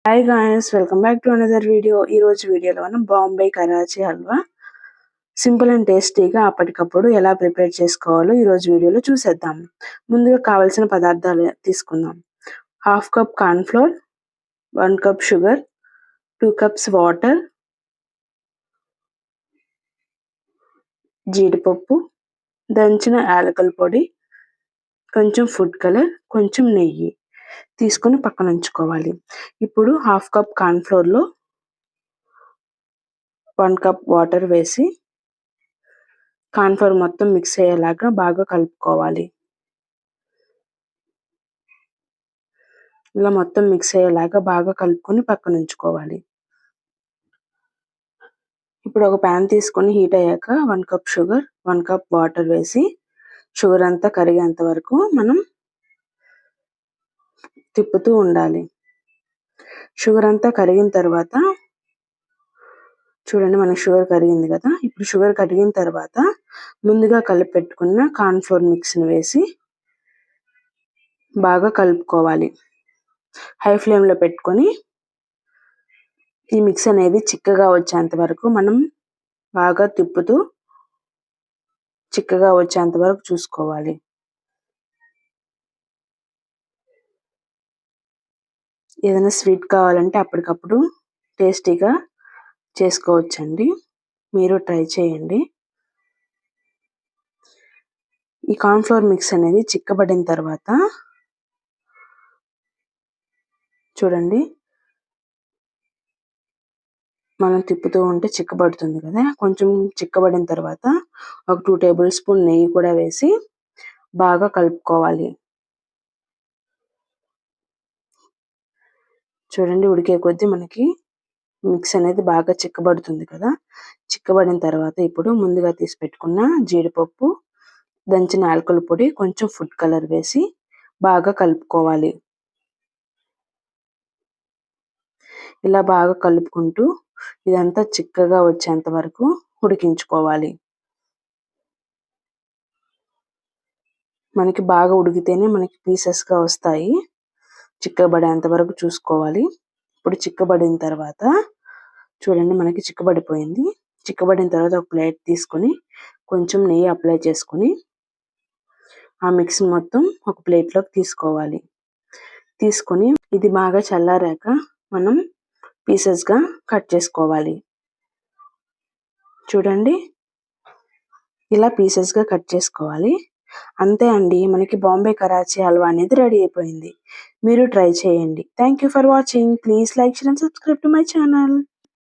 Hi guys, welcome back to another video. ఈరోజు వీడియోలో మనం బాంబే కరాచీ హల్వా సింపుల్ అండ్ టేస్టీగా అప్పటికప్పుడు ఎలా ప్రిపేర్ చేసుకోవాలో ఈరోజు వీడియోలో చూసేద్దాం. ముందుగా కావాల్సిన పదార్థాలు తీసుకుందాం. 1/2 cup cornflour, 1 cup sugar, 2 cups water, జీడిపప్పు, దంచిన యాలకుల పొడి, కొంచెం ఫుడ్ కలర్, కొంచెం నెయ్యి తీసుకొని పక్కన ఉంచుకోవాలి. ఇప్పుడు 1/2 కప్ కార్న్ఫ్లోర్లో 1 కప్ వాటర్ వేసి కార్న్ఫ్లోర్ మొత్తం మిక్స్ అయ్యేలాగా బాగా కలుపుకోవాలి. ఇలా మొత్తం మిక్స్ అయ్యేలాగా బాగా కలుపుకొని పక్కన ఉంచుకోవాలి. ఇప్పుడు ఒక ప్యాన్ తీసుకొని హీట్ అయ్యాక 1 కప్ షుగర్, 1 కప్ వాటర్ వేసి షుగర్ అంతా కరిగేంత వరకు మనం తిప్పుతూ ఉండాలి. షుగర్ అంతా కరిగిన తర్వాత చూడండి, మన షుగర్ కరిగింది కదా. ఇప్పుడు షుగర్ కరిగిన తర్వాత ముందుగా కలిపి పెట్టుకున్న కార్న్ఫ్లోర్ మిక్స్ని వేసి బాగా కలుపుకోవాలి. హై ఫ్లేమ్లో పెట్టుకొని ఈ మిక్స్ అనేది చిక్కగా వచ్చేంత వరకు మనం బాగా తిప్పుతూ చిక్కగా వచ్చేంత వరకు చూసుకోవాలి. ఏదైనా స్వీట్ కావాలంటే అప్పటికప్పుడు టేస్టీగా చేసుకోవచ్చండి. మీరు ట్రై చేయండి. ఈ కార్న్ఫ్లోర్ మిక్స్ అనేది చిక్కబడిన తర్వాత చూడండి, మనం తిప్పుతూ ఉంటే చిక్కబడుతుంది కదా. కొంచెం చిక్కబడిన తర్వాత ఒక 2 టేబుల్ స్పూన్ నెయ్యి కూడా వేసి బాగా కలుపుకోవాలి. చూడండి, ఉడికే కొద్దీ మనకి మిక్స్ అనేది బాగా చిక్కబడుతుంది కదా. చిక్కబడిన తర్వాత ఇప్పుడు ముందుగా తీసి పెట్టుకున్న జీడిపప్పు, దంచిన యాలకుల పొడి, కొంచెం ఫుడ్ కలర్ వేసి బాగా కలుపుకోవాలి. ఇలా బాగా కలుపుకుంటూ ఇదంతా చిక్కగా వచ్చేంత వరకు ఉడికించుకోవాలి. మనకి బాగా ఉడికితేనే మనకి పీసెస్గా వస్తాయి. చిక్కబడేంత వరకు చూసుకోవాలి. ఇప్పుడు చిక్కబడిన తర్వాత చూడండి, మనకి చిక్కబడిపోయింది. చిక్కబడిన తర్వాత ఒక ప్లేట్ తీసుకొని కొంచెం నెయ్యి అప్లై చేసుకొని ఆ మిక్స్ మొత్తం ఒక ప్లేట్లోకి తీసుకోవాలి. తీసుకొని ఇది బాగా చల్లారాక మనం పీసెస్గా కట్ చేసుకోవాలి. చూడండి, ఇలా పీసెస్గా కట్ చేసుకోవాలి. అంతే అండి, మనకి బాంబే కరాచీ హల్వా అనేది రెడీ అయిపోయింది. మీరు ట్రై చేయండి. Thank you for watching. Please like, share and subscribe to my channel.